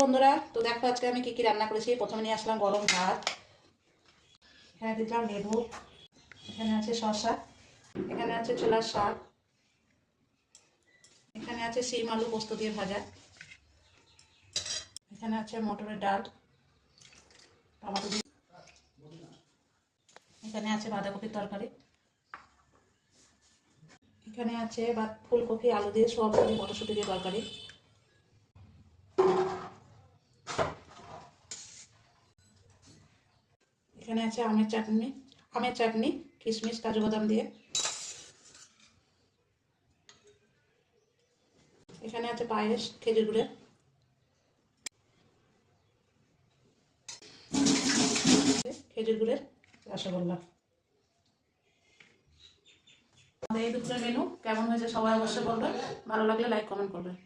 বন্ধুরা, তো দেখো আজকে আমি কি কি রান্না করেছি। প্রথমে নিয়ে আসলাম গরম ভাত, এখানে দিলাম লেবু, এখানে আছে শসা, এখানে আছে ছোলার শাক, এখানে আছে শিম আলু পোস্ত দিয়ে ভাজা, এখানে আছে মটরের ডাল, টমেটো দিয়ে, এখানে আছে বাঁধাকপির তরকারি, এখানে আছে ফুলকপি আলু দিয়ে সয়াবিন দিয়ে মটরশুঁটি দিয়ে তরকারি, এখানে আছে আমের চাটনি কিশমিশ কাজু বাদাম দিয়ে, এখানে আছে পায়েস খেজুর গুড়ের, খেজুর গুড়ের রসগোল্লা। আমাদের এই দুপুরের মেনু কেমন হয়েছে সবাই অবশ্যই বলবেন, ভালো লাগলে লাইক কমেন্ট করবেন।